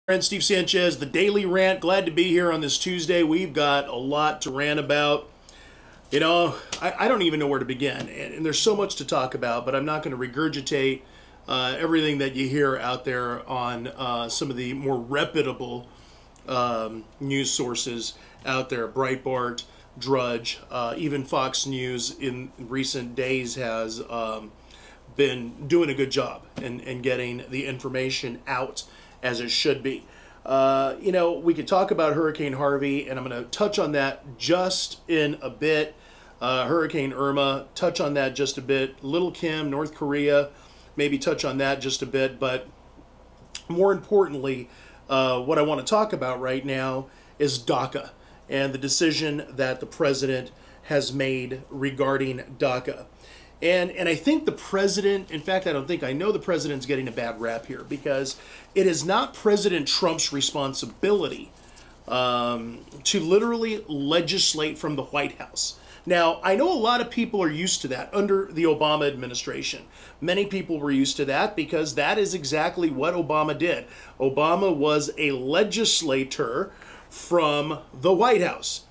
Friend Steve Sanchez, the Daily Rant. Glad to be here on this Tuesday. We've got a lot to rant about. You know, I don't even know where to begin, and there's so much to talk about, but I'm not going to regurgitate everything that you hear out there on some of the more reputable news sources out there. Breitbart, Drudge, even Fox News in recent days has been doing a good job in getting the information out as it should be. You know, we could talk about Hurricane Harvey, and I'm going to touch on that just in a bit. Hurricane Irma, touch on that just a bit. Little Kim, North Korea, maybe touch on that just a bit. But more importantly, what I want to talk about right now is DACA and the decision that the president has made regarding DACA. And I think the president, in fact, I know the president's getting a bad rap here, because it is not President Trump's responsibility to literally legislate from the White House. Now, I know a lot of people are used to that under the Obama administration. Many people were used to that because that is exactly what Obama did. Obama was a legislator from the White House,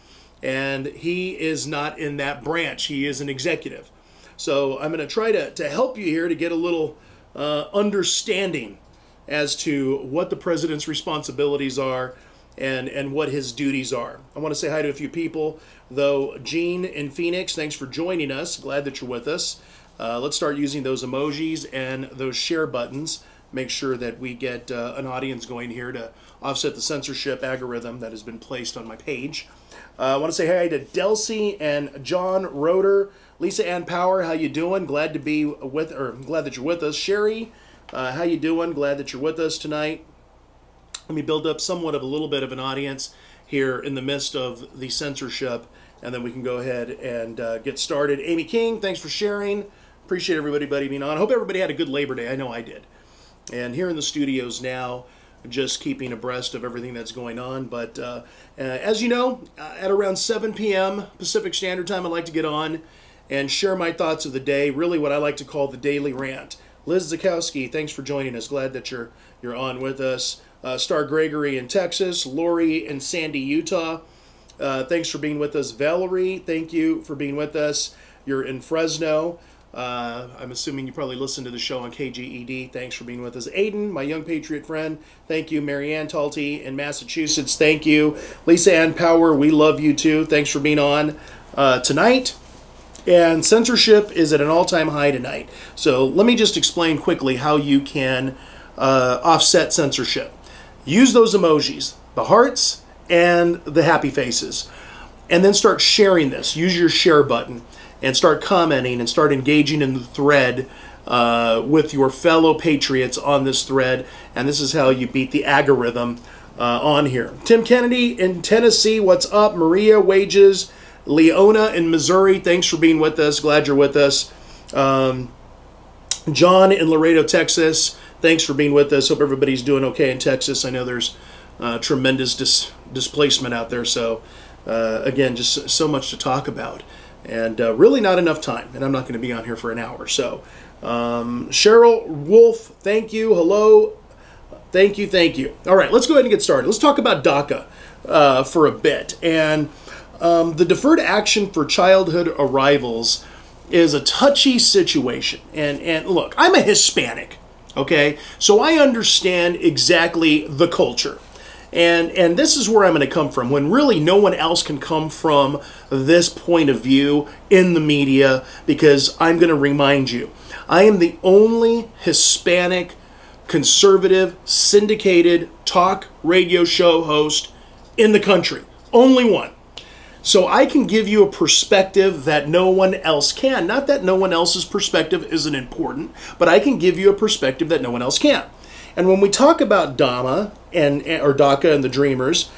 and he is not in that branch. He is an executive. So I'm going to try to help you here to get a little understanding as to what the president's responsibilities are and what his duties are. I want to say hi to a few people, though. Gene in Phoenix, thanks for joining us. Glad that you're with us. Let's start using those emojis and those share buttons. Make sure that we get an audience going here to offset the censorship algorithm that has been placed on my page. I want to say hi to Delcy and John Roeder. Lisa Ann Power, how you doing? Glad to be glad that you're with us. Sherry, how you doing? Glad that you're with us tonight. Let me build up somewhat of a little bit of an audience here in the midst of the censorship, and then we can go ahead and get started. Amy King, thanks for sharing. Appreciate everybody being on. I hope everybody had a good Labor Day. I know I did. And here in the studios now, just keeping abreast of everything that's going on. But as you know, at around 7 p.m. Pacific Standard Time, I like to get on and share my thoughts of the day, really what I like to call the Daily Rant. Liz Zakowski, thanks for joining us. Glad that you're on with us. Star Gregory in Texas. Lori in Sandy, Utah. Thanks for being with us. Valerie, thank you for being with us. You're in Fresno. I'm assuming you probably listen to the show on KGED. Thanks for being with us. Aiden, my young patriot friend, thank you. Marianne Talty in Massachusetts, thank you. Lisa Ann Power, we love you too. Thanks for being on tonight. And censorship is at an all-time high tonight. So let me just explain quickly how you can offset censorship. Use those emojis, the hearts and the happy faces, and then start sharing this. Use your share button and start commenting and start engaging in the thread with your fellow patriots on this thread. And this is how you beat the algorithm on here. Tim Kennedy in Tennessee, what's up? Maria Wages, Leona in Missouri, thanks for being with us. Glad you're with us. John in Laredo, Texas, thanks for being with us. Hope everybody's doing okay in Texas. I know there's tremendous displacement out there. So, again, just so much to talk about. And really not enough time. And I'm not going to be on here for an hour. So, Cheryl Wolf, thank you. Hello. Thank you. Thank you. All right, let's go ahead and get started. Let's talk about DACA for a bit. And the Deferred Action for Childhood Arrivals is a touchy situation. And look, I'm a Hispanic, okay? So I understand exactly the culture. And this is where I'm going to come from, when really no one else can come from this point of view in the media, because I'm going to remind you, I am the only Hispanic, conservative, syndicated talk radio show host in the country. Only one. So I can give you a perspective that no one else can. Not that no one else's perspective isn't important, but I can give you a perspective that no one else can. And when we talk about DACA and the Dreamers,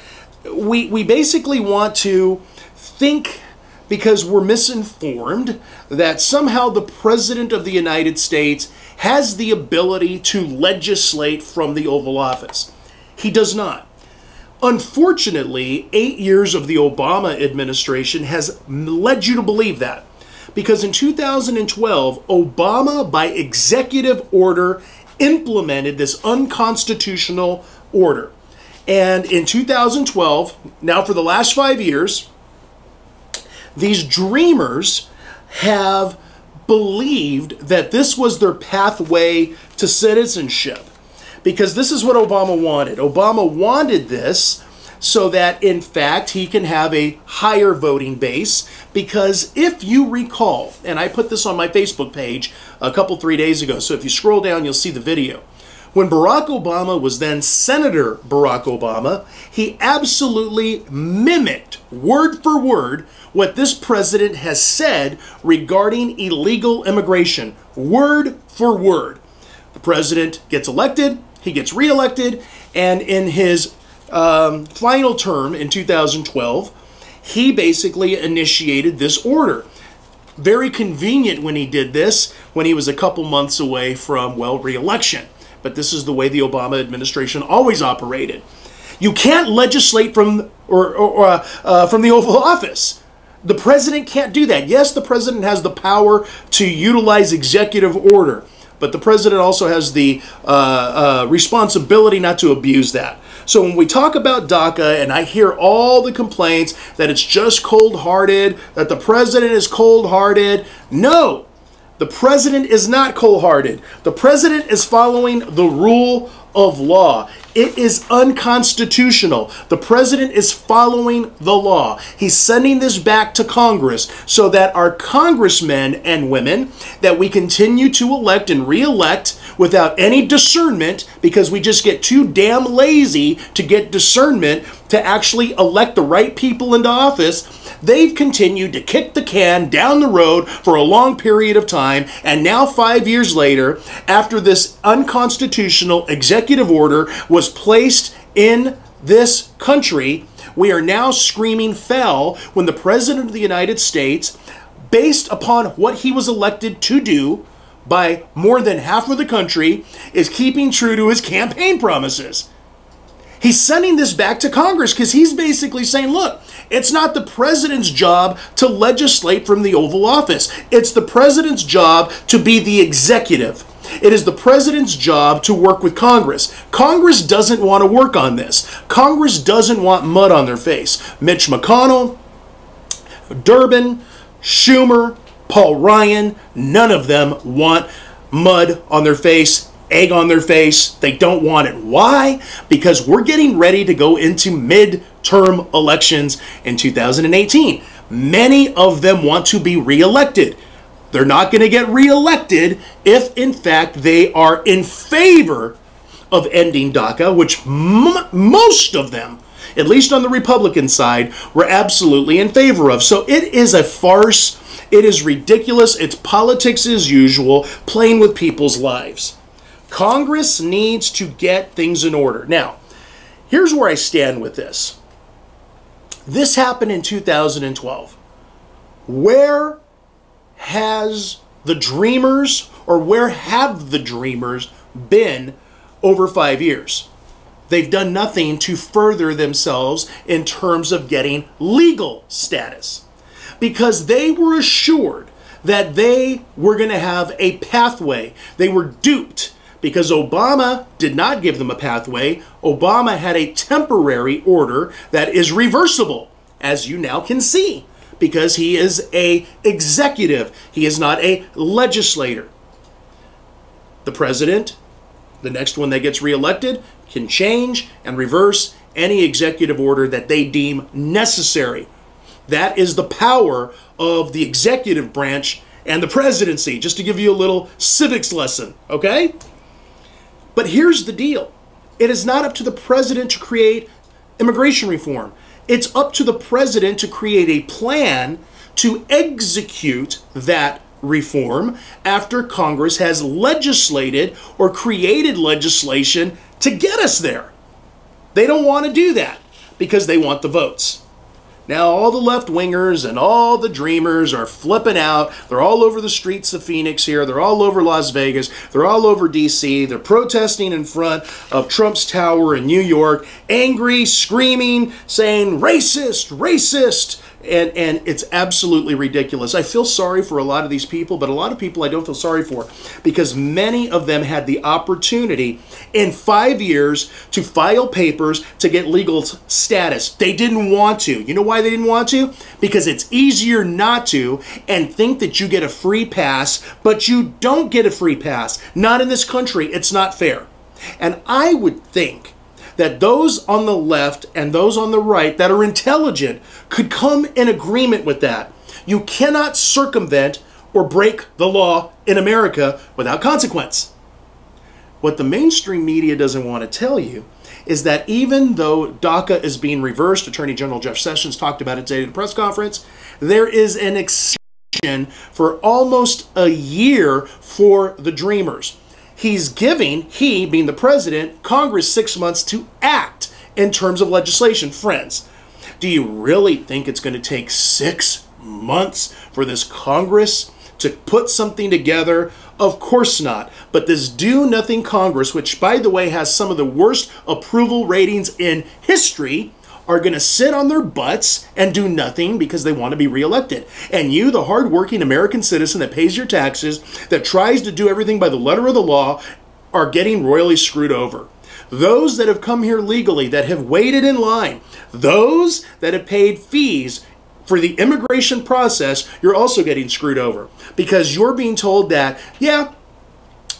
we basically want to think, because we're misinformed, that somehow the President of the United States has the ability to legislate from the Oval Office. He does not. Unfortunately, 8 years of the Obama administration has led you to believe that. Because in 2012, Obama, by executive order, implemented this unconstitutional order. And in 2012, now for the last 5 years, these dreamers have believed that this was their pathway to citizenship. Because this is what Obama wanted. Obama wanted this so that, in fact, he can have a higher voting base. Because if you recall, and I put this on my Facebook page a couple, 3 days ago, so if you scroll down, you'll see the video. When Barack Obama was then Senator Barack Obama, he absolutely mimicked, word for word, what this president has said regarding illegal immigration. Word for word. The president gets elected, he gets reelected, and in his final term in 2012, he basically initiated this order. Very convenient when he did this, when he was a couple months away from, well, re-election. But this is the way the Obama administration always operated. You can't legislate from the Oval Office. The president can't do that. Yes, the president has the power to utilize executive order, but the president also has the responsibility not to abuse that. So when we talk about DACA, and I hear all the complaints that it's just cold-hearted, that the president is cold-hearted, no. The president is not cold-hearted. The president is following the rule of law. It is unconstitutional. The president is following the law. He's sending this back to Congress so that our congressmen and women that we continue to elect and re-elect without any discernment, because we just get too damn lazy to get discernment to actually elect the right people into office, they've continued to kick the can down the road for a long period of time, and now 5 years later, after this unconstitutional executive order was placed in this country, we are now screaming foul when the President of the United States, based upon what he was elected to do by more than half of the country, is keeping true to his campaign promises. He's sending this back to Congress because he's basically saying, look, it's not the president's job to legislate from the Oval Office. It's the president's job to be the executive. It is the president's job to work with Congress. Congress doesn't want to work on this. Congress doesn't want mud on their face. Mitch McConnell, Durbin, Schumer, Paul Ryan, none of them want mud on their face, egg on their face. They don't want it. Why? Because we're getting ready to go into midterm elections in 2018. Many of them want to be reelected. They're not going to get reelected if, in fact, they are in favor of ending DACA, which most of them, at least on the Republican side, were absolutely in favor of. So it is a farce. It is ridiculous. It's politics as usual, playing with people's lives. Congress needs to get things in order. Now, here's where I stand with this. This happened in 2012. Where has the dreamers, or where have the dreamers been over 5 years? They've done nothing to further themselves in terms of getting legal status, because they were assured that they were going to have a pathway. They were duped because Obama did not give them a pathway. Obama had a temporary order that is reversible, as you now can see, because he is an executive. He is not a legislator. The president, the next one that gets reelected, can change and reverse any executive order that they deem necessary. That is the power of the executive branch and the presidency, just to give you a little civics lesson, okay? But here's the deal. It is not up to the president to create immigration reform. It's up to the president to create a plan to execute that reform after Congress has legislated or created legislation to get us there. They don't want to do that because they want the votes. Now all the left-wingers and all the dreamers are flipping out. They're all over the streets of Phoenix here. They're all over Las Vegas. They're all over D.C. They're protesting in front of Trump's tower in New York, angry, screaming, saying, racist, racist. And it's absolutely ridiculous. I feel sorry for a lot of these people, but a lot of people I don't feel sorry for, because many of them had the opportunity in 5 years to file papers to get legal status. They didn't want to. You know why they didn't want to? Because it's easier not to and think that you get a free pass, but you don't get a free pass. Not in this country. It's not fair. And I would think that those on the left and those on the right that are intelligent could come in agreement with that. You cannot circumvent or break the law in America without consequence. What the mainstream media doesn't want to tell you is that even though DACA is being reversed, Attorney General Jeff Sessions talked about it today at the press conference, there is an extension for almost a year for the Dreamers. He's giving, he being the president, Congress 6 months to act in terms of legislation. Friends, do you really think it's going to take 6 months for this Congress to put something together? Of course not. But this do-nothing Congress, which, by the way, has some of the worst approval ratings in history, are going to sit on their butts and do nothing because they want to be reelected. And you, the hardworking American citizen that pays your taxes, that tries to do everything by the letter of the law, are getting royally screwed over. Those that have come here legally, that have waited in line, those that have paid fees for the immigration process, you're also getting screwed over. Because you're being told that, yeah,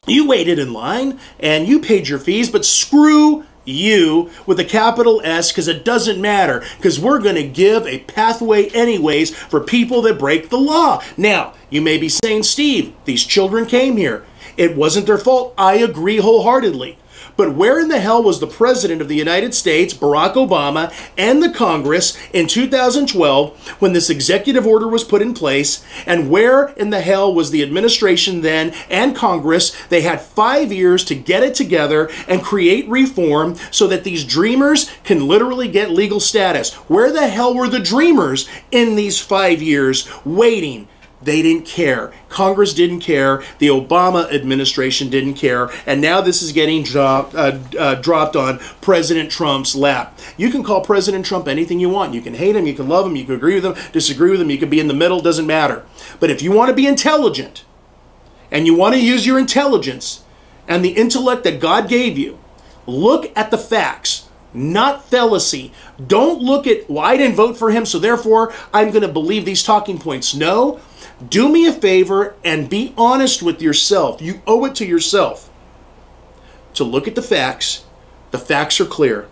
you waited in line and you paid your fees, but screw you with a capital S, because it doesn't matter, because we're going to give a pathway anyways for people that break the law. Now, you may be saying, Steve, these children came here. It wasn't their fault. I agree wholeheartedly. But where in the hell was the President of the United States, Barack Obama, and the Congress in 2012 when this executive order was put in place? And where in the hell was the administration then and Congress? They had 5 years to get it together and create reform so that these Dreamers can literally get legal status. Where the hell were the Dreamers in these 5 years waiting? They didn't care. Congress didn't care. The Obama administration didn't care. And now this is getting dropped on President Trump's lap. You can call President Trump anything you want. You can hate him. You can love him. You can agree with him, disagree with him. You can be in the middle. Doesn't matter. But if you want to be intelligent and you want to use your intelligence and the intellect that God gave you, look at the facts, not fallacy. Don't look at, well, I didn't vote for him, so therefore I'm going to believe these talking points. No. Do me a favor and be honest with yourself. You owe it to yourself to look at the facts. The facts are clear.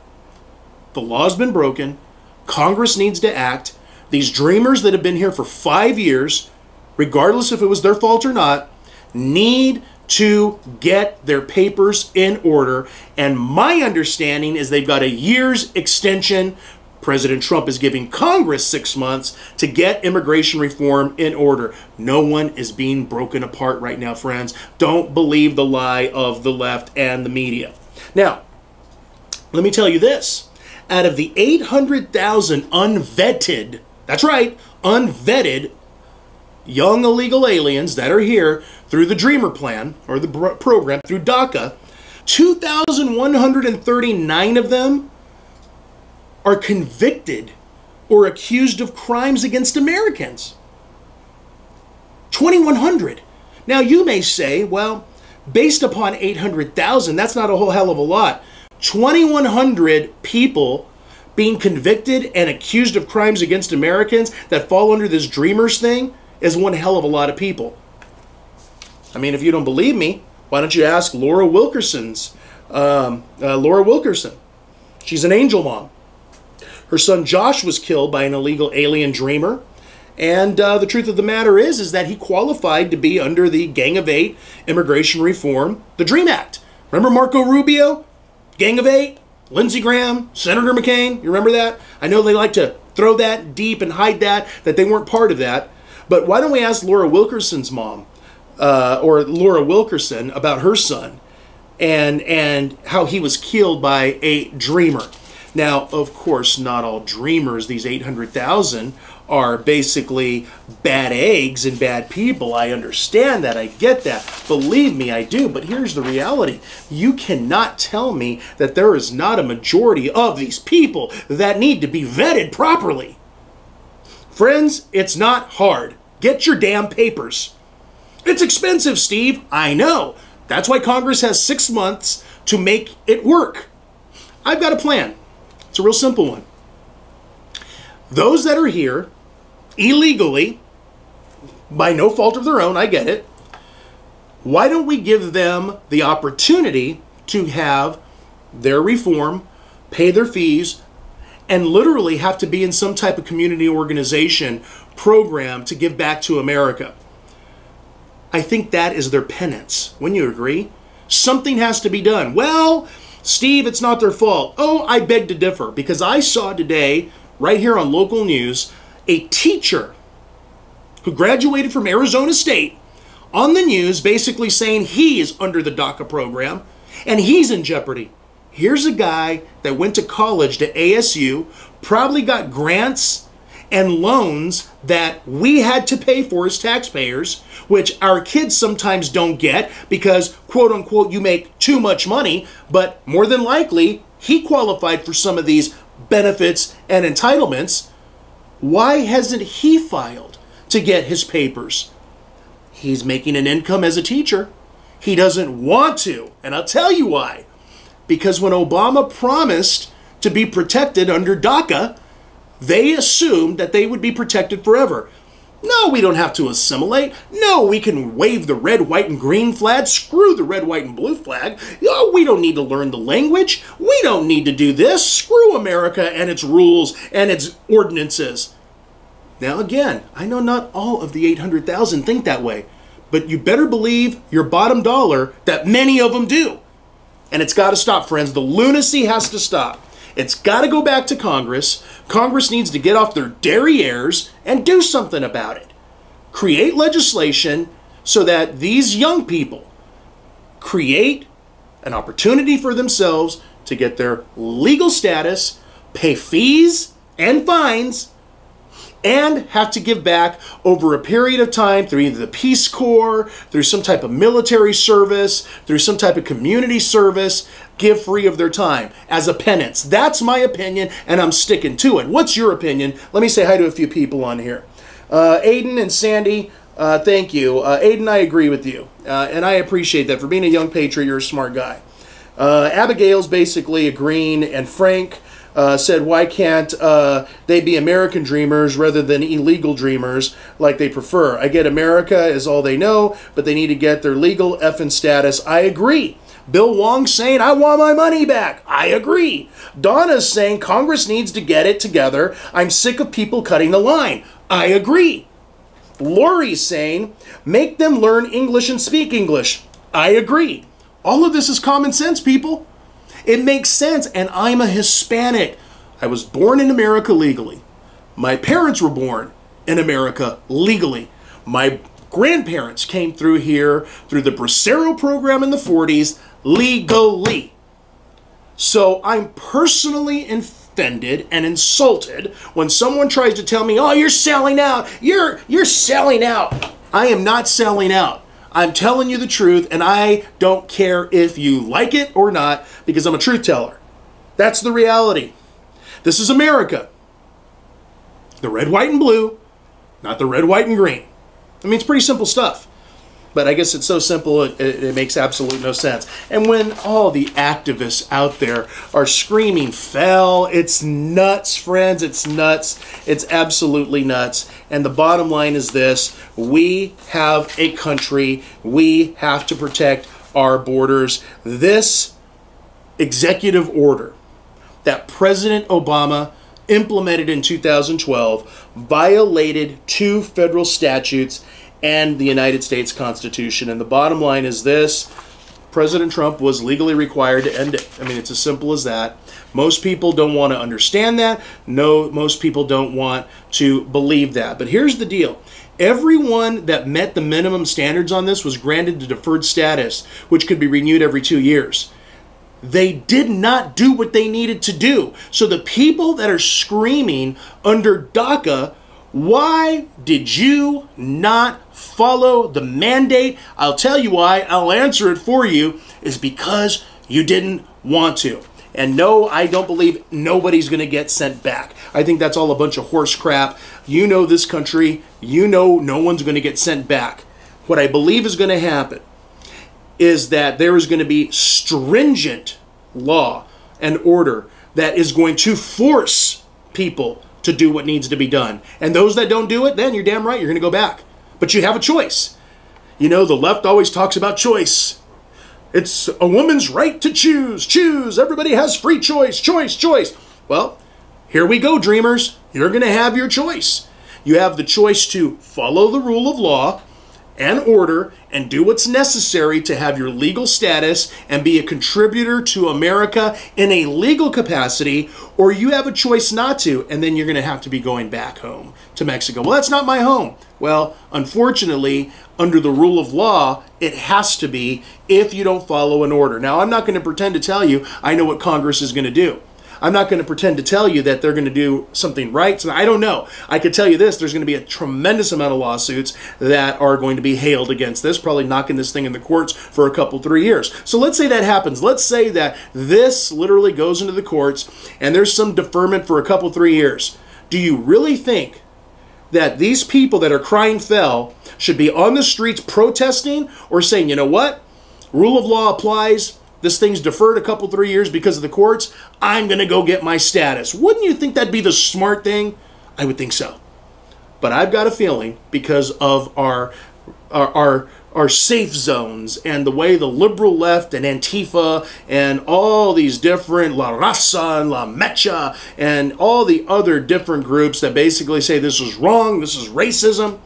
The law's been broken. Congress needs to act. These Dreamers that have been here for 5 years, regardless if it was their fault or not, need to get their papers in order. And my understanding is they've got a year's extension. President Trump is giving Congress 6 months to get immigration reform in order. No one is being broken apart right now, friends. Don't believe the lie of the left and the media. Now, let me tell you this. Out of the 800,000 unvetted, that's right, unvetted young illegal aliens that are here through the Dreamer Plan, or the program, through DACA, 2,139 of them are convicted or accused of crimes against Americans. 2,100. Now you may say, well, based upon 800,000, that's not a whole hell of a lot. 2,100 people being convicted and accused of crimes against Americans that fall under this Dreamers thing is one hell of a lot of people. I mean, if you don't believe me, why don't you ask Laura Wilkerson. She's an angel mom. Her son Josh was killed by an illegal alien Dreamer. And the truth of the matter is that he qualified to be under the Gang of Eight immigration reform, the DREAM Act. Remember Marco Rubio? Gang of Eight? Lindsey Graham? Senator McCain? You remember that? I know they like to throw that deep and hide that they weren't part of that. But why don't we ask Laura Wilkerson's mom, or Laura Wilkerson, about her son and how he was killed by a Dreamer. Now, of course, not all Dreamers, these 800,000, are basically bad eggs and bad people. I understand that. I get that. Believe me, I do. But here's the reality. You cannot tell me that there is not a majority of these people that need to be vetted properly. Friends, it's not hard. Get your damn papers. It's expensive, Steve. I know. That's why Congress has 6 months to make it work. I've got a plan. It's a real simple one. Those that are here illegally, by no fault of their own, I get it, why don't we give them the opportunity to have their reform, pay their fees, and literally have to be in some type of community organization program to give back to America? I think that is their penance. Wouldn't you agree? Something has to be done. Well, Steve, it's not their fault. Oh, I beg to differ, because I saw today, right here on local news, a teacher who graduated from Arizona State on the news basically saying he is under the DACA program and he's in jeopardy. Here's a guy that went to college to ASU, probably got grants and loans that we had to pay for as taxpayers, which our kids sometimes don't get because, quote unquote, you make too much money, but more than likely he qualified for some of these benefits and entitlements. Why hasn't he filed to get his papers? He's making an income as a teacher. He doesn't want to, and I'll tell you why. Because when Obama promised to be protected under DACA, they assumed that they would be protected forever. No, we don't have to assimilate. No, we can wave the red, white, and green flag. Screw the red, white, and blue flag. Oh, we don't need to learn the language. We don't need to do this. Screw America and its rules and its ordinances. Now again, I know not all of the 800,000 think that way, but you better believe your bottom dollar that many of them do. And it's got to stop, friends. The lunacy has to stop. It's got to go back to Congress. Congress needs to get off their derrieres and do something about it. Create legislation so that these young people create an opportunity for themselves to get their legal status, pay fees and fines, and have to give back over a period of time through either the Peace Corps, through some type of military service, through some type of community service, give free of their time as a penance. That's my opinion, and I'm sticking to it. What's your opinion? Let me say hi to a few people on here. Aiden and Sandy, thank you. Aiden, I agree with you, and I appreciate that. For being a young patriot, you're a smart guy. Abigail's basically agreeing, and Frank said, why can't they be American dreamers rather than illegal dreamers like they prefer? I get America is all they know, but they need to get their legal effing status. I agree. Bill Wong's saying, I want my money back. I agree. Donna's saying Congress needs to get it together. I'm sick of people cutting the line. I agree. Lori's saying, make them learn English and speak English. I agree. All of this is common sense, people. It makes sense, and I'm a Hispanic. I was born in America legally. My parents were born in America legally. My grandparents came through here through the Bracero program in the 40s legally. So I'm personally offended and insulted when someone tries to tell me, oh, you're selling out. You're selling out. I am not selling out. I'm telling you the truth, and I don't care if you like it or not, because I'm a truth teller. That's the reality. This is America. The red, white, and blue, not the red, white, and green. I mean, it's pretty simple stuff. But I guess it's so simple, it makes absolutely no sense. And when all the activists out there are screaming foul, it's nuts, friends. It's nuts. It's absolutely nuts. And the bottom line is this. We have a country. We have to protect our borders. This executive order that President Obama implemented in 2012 violated 2 federal statutes and the United States Constitution. And the bottom line is this. President Trump was legally required to end it. I mean, it's as simple as that. Most people don't want to understand that. No, most people don't want to believe that. But here's the deal. Everyone that met the minimum standards on this was granted a deferred status, which could be renewed every 2 years. They did not do what they needed to do. So the people that are screaming under DACA, why did you not follow the mandate? I'll tell you why. I'll answer it for you. Is because you didn't want to. And no, I don't believe nobody's going to get sent back. I think that's all a bunch of horse crap. You know this country. You know no one's going to get sent back. What I believe is going to happen is that there is going to be stringent law and order that is going to force people to do what needs to be done. And those that don't do it, then you're damn right, you're going to go back. But you have a choice. You know, the left always talks about choice. It's a woman's right to choose. Choose. Everybody has free choice. Choice, choice. Well, here we go, dreamers. You're going to have your choice. You have the choice to follow the rule of law and order and do what's necessary to have your legal status and be a contributor to America in a legal capacity, or you have a choice not to, and then you're going to have to be going back home to Mexico. Well, that's not my home. Well, unfortunately, under the rule of law, it has to be if you don't follow an order. Now, I'm not going to pretend to tell you I know what Congress is going to do. I'm not going to pretend to tell you that they're going to do something right. So I don't know. I could tell you this. There's going to be a tremendous amount of lawsuits that are going to be hailed against this, probably knocking this thing in the courts for a couple, 3 years. So let's say that happens. Let's say that this literally goes into the courts and there's some deferment for a couple, 3 years. Do you really think that these people that are crying foul should be on the streets protesting or saying, you know what? Rule of law applies. This thing's deferred a couple, 3 years because of the courts. I'm going to go get my status. Wouldn't you think that'd be the smart thing? I would think so. But I've got a feeling because of our safe zones and the way the liberal left and Antifa and all these different La Raza and La Mecha and all the other different groups that basically say this is wrong, this is racism,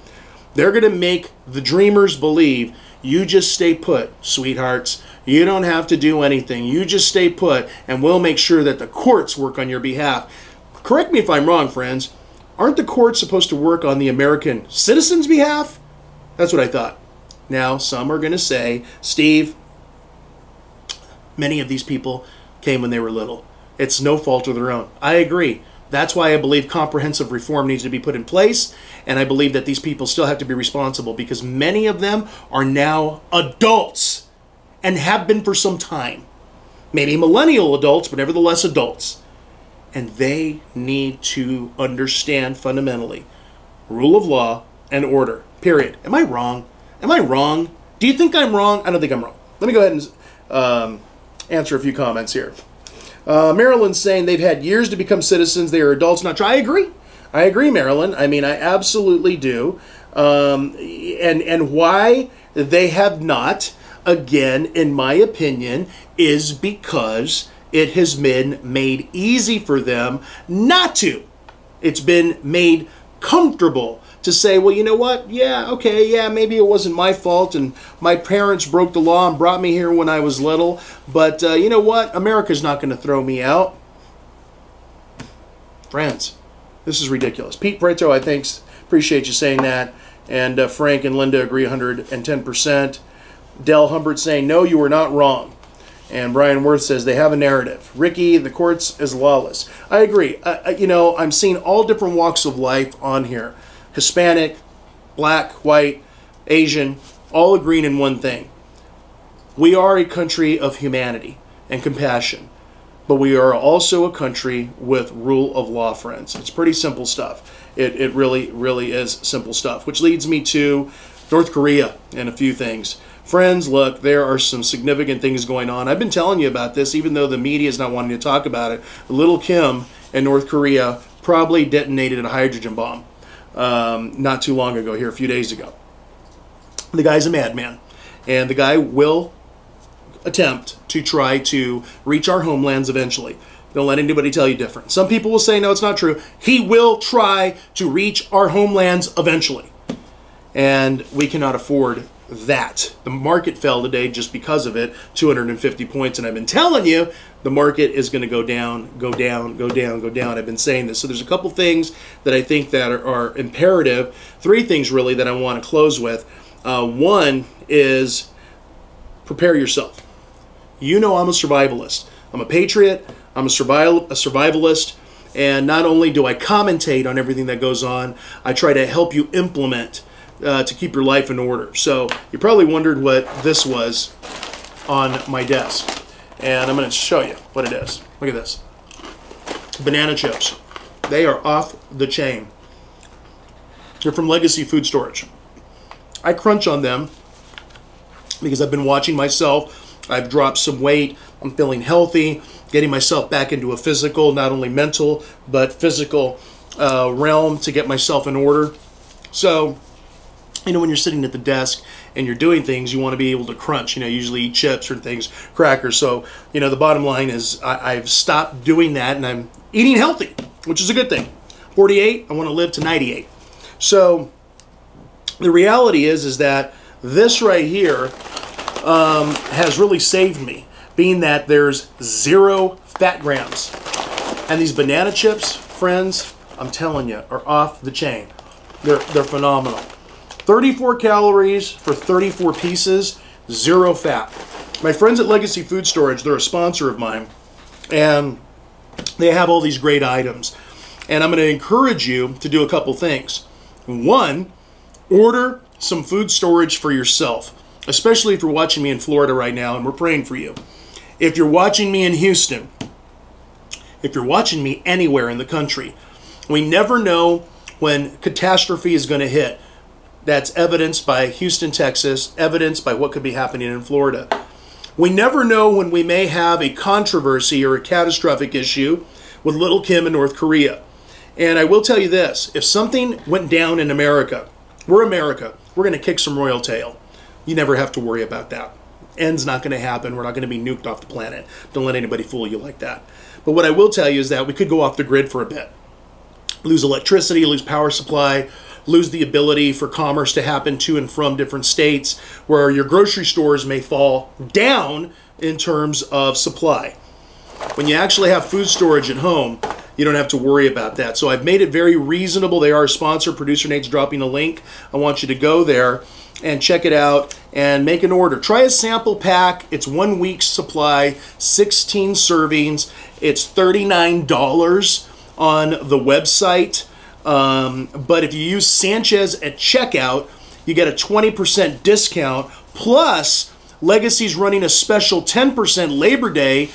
they're going to make the dreamers believe you just stay put, sweethearts. You don't have to do anything. You just stay put, and we'll make sure that the courts work on your behalf. Correct me if I'm wrong, friends. Aren't the courts supposed to work on the American citizens' behalf? That's what I thought. Now, some are going to say, Steve, many of these people came when they were little. It's no fault of their own. I agree. That's why I believe comprehensive reform needs to be put in place, and I believe that these people still have to be responsible because many of them are now adults and have been for some time. Maybe millennial adults, but nevertheless adults. And they need to understand fundamentally rule of law and order, period. Am I wrong? Am I wrong? Do you think I'm wrong? I don't think I'm wrong. Let me go ahead and answer a few comments here. Marilyn's saying they've had years to become citizens. They are adults, not try. I agree. I agree, Marilyn. I mean, I absolutely do. And why they have not, again, in my opinion, is because it has been made easy for them not to. It's been made comfortable to say, well, you know what? Yeah, okay, yeah, maybe it wasn't my fault and my parents broke the law and brought me here when I was little, but you know what? America's not going to throw me out. Friends, this is ridiculous. Pete Preto, I think, appreciate you saying that, and Frank and Linda agree 110%. Dell Humbert saying, no, you are not wrong. And Brian Worth says they have a narrative. Ricky, the courts is lawless. I agree. You know, I'm seeing all different walks of life on here. Hispanic, black, white, Asian, all agreeing in one thing. We are a country of humanity and compassion, but we are also a country with rule of law, friends. It's pretty simple stuff. It really, really is simple stuff, which leads me to North Korea and a few things. Friends, look, there are some significant things going on. I've been telling you about this, even though the media is not wanting to talk about it. Little Kim in North Korea probably detonated a hydrogen bomb not too long ago, here a few days ago. The guy's a madman, and the guy will attempt to try to reach our homelands eventually. Don't let anybody tell you different. Some people will say, no, it's not true. He will try to reach our homelands eventually, and we cannot afford that. The market fell today just because of it, 250 points, and I've been telling you the market is going to go down, go down, go down, go down. I've been saying this. So there's a couple things that I think that are imperative. Three things really that I want to close with. One is prepare yourself. You know I'm a survivalist. I'm a patriot. I'm a survivalist. And not only do I commentate on everything that goes on, I try to help you implement to keep your life in order. So you probably wondered what this was on my desk. And I'm going to show you what it is. Look at this. Banana chips. They are off the chain. They're from Legacy Food Storage. I crunch on them because I've been watching myself. I've dropped some weight. I'm feeling healthy, getting myself back into a physical, not only mental, but physical realm to get myself in order. So, you know, when you're sitting at the desk and you're doing things, you want to be able to crunch. You know, usually eat chips or things, crackers. So, you know, the bottom line is I've stopped doing that and I'm eating healthy, which is a good thing. 48, I want to live to 98. So the reality is that this right here has really saved me, being that there's 0 fat grams. And these banana chips, friends, I'm telling you, are off the chain. They're phenomenal. 34 calories for 34 pieces, 0 fat. My friends at Legacy Food Storage, they're a sponsor of mine, and they have all these great items. And I'm going to encourage you to do a couple things. One, order some food storage for yourself, especially if you're watching me in Florida right now, and we're praying for you. If you're watching me in Houston, if you're watching me anywhere in the country, we never know when catastrophe is going to hit. That's evidenced by Houston, Texas, evidenced by what could be happening in Florida. We never know when we may have a controversy or a catastrophic issue with little Kim in North Korea. And I will tell you this, if something went down in America, we're going to kick some royal tail. You never have to worry about that. End's not going to happen. We're not going to be nuked off the planet. Don't let anybody fool you like that. But what I will tell you is that we could go off the grid for a bit. Lose electricity, lose power supply, lose the ability for commerce to happen to and from different states, where your grocery stores may fall down in terms of supply. When you actually have food storage at home, you don't have to worry about that. So I've made it very reasonable. They are a sponsor. Producer Nate's dropping a link. I want you to go there and check it out and make an order. Try a sample pack. It's 1 week's supply, 16 servings. It's $39 on the website. But if you use Sanchez at checkout, you get a 20% discount. Plus, Legacy's running a special 10% Labor Day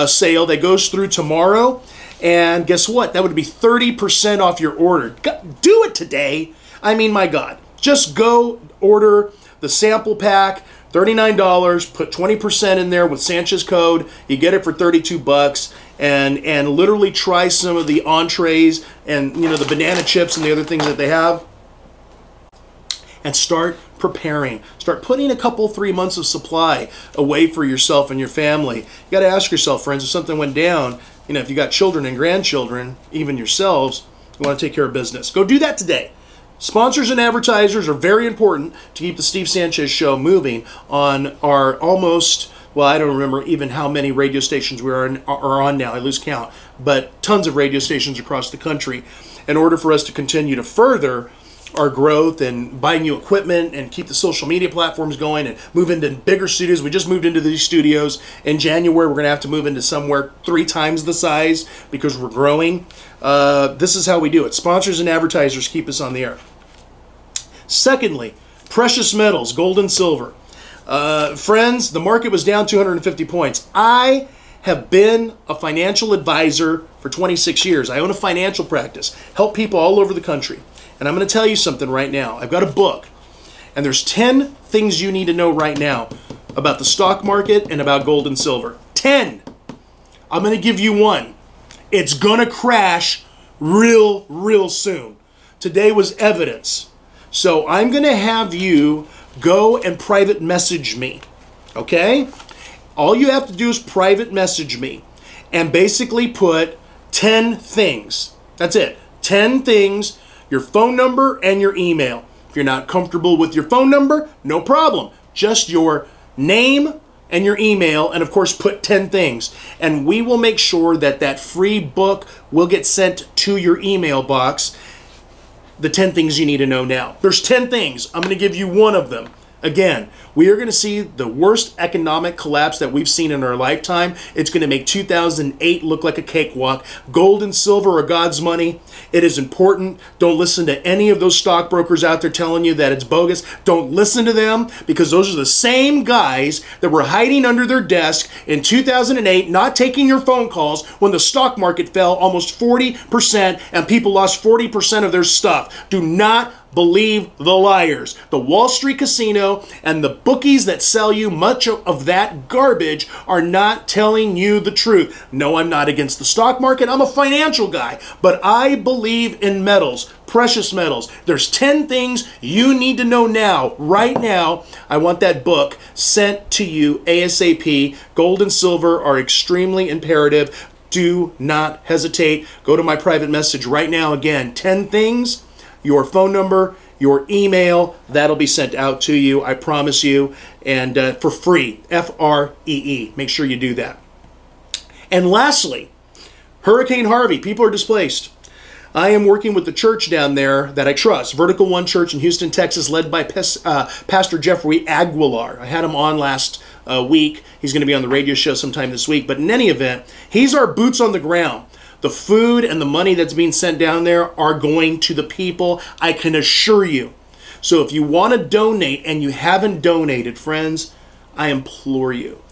sale that goes through tomorrow. And guess what? That would be 30% off your order. Do it today. I mean, my God. Just go order the sample pack, $39, put 20% in there with Sanchez code. You get it for 32 bucks. And literally try some of the entrees and, you know, the banana chips and the other things that they have. And start preparing. Start putting a couple, 3 months of supply away for yourself and your family. You got to ask yourself, friends, if something went down, you know, if you got children and grandchildren, even yourselves, you want to take care of business. Go do that today. Sponsors and advertisers are very important to keep the Steve Sanchez Show moving on our almost, well, I don't remember even how many radio stations we are on now. I lose count. But tons of radio stations across the country. In order for us to continue to further our growth and buy new equipment and keep the social media platforms going and move into bigger studios. We just moved into these studios. In January, we're going to have to move into somewhere 3 times the size because we're growing. This is how we do it. Sponsors and advertisers keep us on the air. Secondly, precious metals, gold and silver. Friends, the market was down 250 points. I have been a financial advisor for 26 years. I own a financial practice, help people all over the country. And I'm going to tell you something right now. I've got a book, and there's 10 things you need to know right now about the stock market and about gold and silver. 10. I'm going to give you one. It's going to crash real soon. Today was evidence. So I'm going to have you go and private message me, okay? All you have to do is private message me and basically put 10 things. That's it. 10 things, your phone number and your email. If you're not comfortable with your phone number, no problem. Just your name and your email, and of course put 10 things. And we will make sure that that free book will get sent to your email box. The 10 things you need to know now. There's 10 things. I'm going to give you one of them. Again, we are going to see the worst economic collapse that we've seen in our lifetime. It's going to make 2008 look like a cakewalk. Gold and silver are God's money. It is important. Don't listen to any of those stockbrokers out there telling you that it's bogus. Don't listen to them, because those are the same guys that were hiding under their desk in 2008, not taking your phone calls when the stock market fell almost 40% and people lost 40% of their stuff. Do not believe the liars. The Wall Street casino and the bookies that sell you much of that garbage are not telling you the truth. No, I'm not against the stock market. I'm a financial guy, but I believe in metals, precious metals. There's 10 things you need to know now, right now. I want that book sent to you ASAP. Gold and silver are extremely imperative. Do not hesitate. Go to my private message right now. Again, 10 things. Your phone number, your email, that'll be sent out to you, I promise you, and for free, Free. Make sure you do that. And lastly, Hurricane Harvey, people are displaced. I am working with the church down there that I trust, Vertical One Church in Houston, Texas, led by Pastor Jeffrey Aguilar. I had him on last week. He's going to be on the radio show sometime this week. But in any event, he's our boots on the ground. The food and the money that's being sent down there are going to the people, I can assure you. So if you want to donate and you haven't donated, friends, I implore you.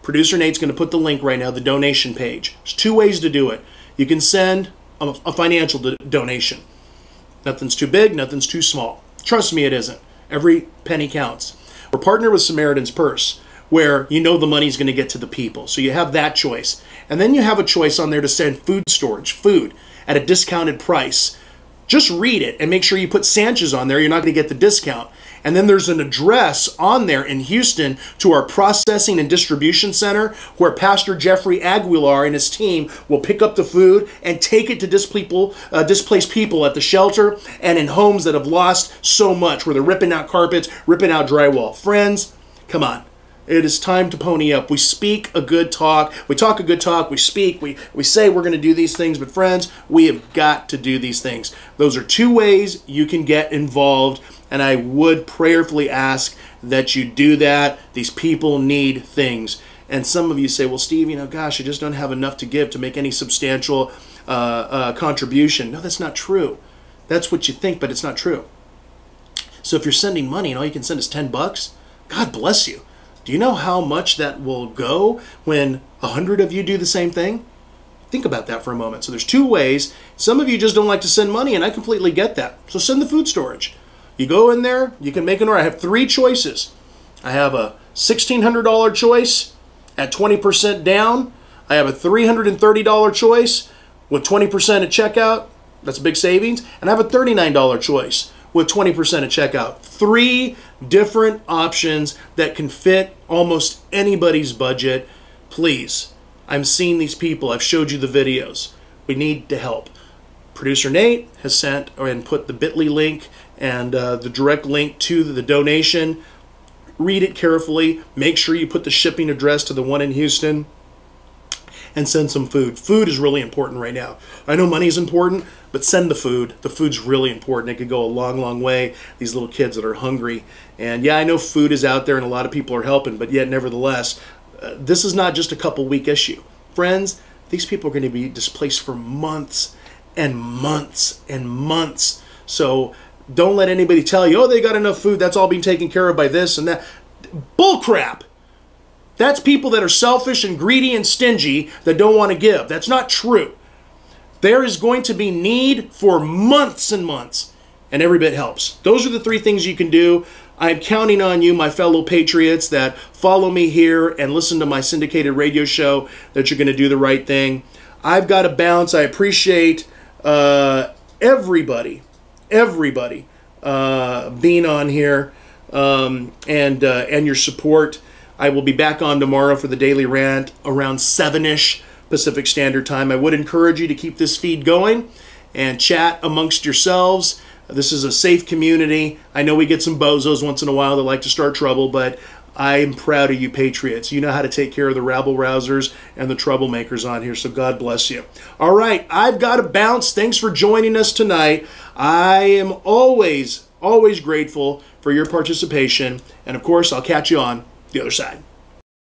Producer Nate's going to put the link right now, the donation page. There's 2 ways to do it. You can send a financial donation. Nothing's too big, nothing's too small. Trust me, it isn't. Every penny counts. We're partnered with Samaritan's Purse, where you know the money's going to get to the people. So you have that choice. And then you have a choice on there to send food storage, food at a discounted price. Just read it and make sure you put Sanchez on there. You're not going to get the discount. And then there's an address on there in Houston to our processing and distribution center, where Pastor Jeffrey Aguilar and his team will pick up the food and take it to displaced people at the shelter and in homes that have lost so much, where they're ripping out carpets, ripping out drywall. Friends, come on. It is time to pony up. We speak a good talk. We talk a good talk. We speak. We say we're going to do these things. But friends, we have got to do these things. Those are 2 ways you can get involved. And I would prayerfully ask that you do that. These people need things. And some of you say, well, Steve, gosh, I just don't have enough to give to make any substantial contribution. No, that's not true. That's what you think, but it's not true. So if you're sending money and all you can send is $10, God bless you. Do you know how much that will go when 100 of you do the same thing? Think about that for a moment. So there's 2 ways. Some of you just don't like to send money, and I completely get that. So send the food storage. You go in there, you can make an order. I have 3 choices. I have a $1,600 choice at 20% down. I have a $330 choice with 20% at checkout. That's a big savings. And I have a $39 choice with 20% at checkout. 3 different options that can fit almost anybody's budget. Please, I'm seeing these people. I've showed you the videos. We need to help. Producer Nate has sent and put the bit.ly link and the direct link to the donation. Read it carefully. Make sure you put the shipping address to the one in Houston, and send some food. Food is really important right now. I know money is important, but send the food. The food's really important. It could go a long, long way. These little kids that are hungry. And yeah, I know food is out there and a lot of people are helping, but yet nevertheless, this is not just a couple week issue. Friends, these people are going to be displaced for months and months and months. So don't let anybody tell you, oh, they got enough food, that's all being taken care of by this and that. Bull crap. That's people that are selfish and greedy and stingy that don't want to give. That's not true. There is going to be need for months and months, and every bit helps. Those are the 3 things you can do. I'm counting on you, my fellow patriots that follow me here and listen to my syndicated radio show, that you're going to do the right thing. I've got to bounce. I appreciate everybody being on here and your support. I will be back on tomorrow for the Daily Rant around 7-ish Pacific Standard Time. I would encourage you to keep this feed going and chat amongst yourselves. This is a safe community. I know we get some bozos once in a while that like to start trouble, but I'm proud of you patriots. You know how to take care of the rabble-rousers and the troublemakers on here, so God bless you. All right, I've got to bounce. Thanks for joining us tonight. I am always Always grateful for your participation. And of course, I'll catch you on the other side.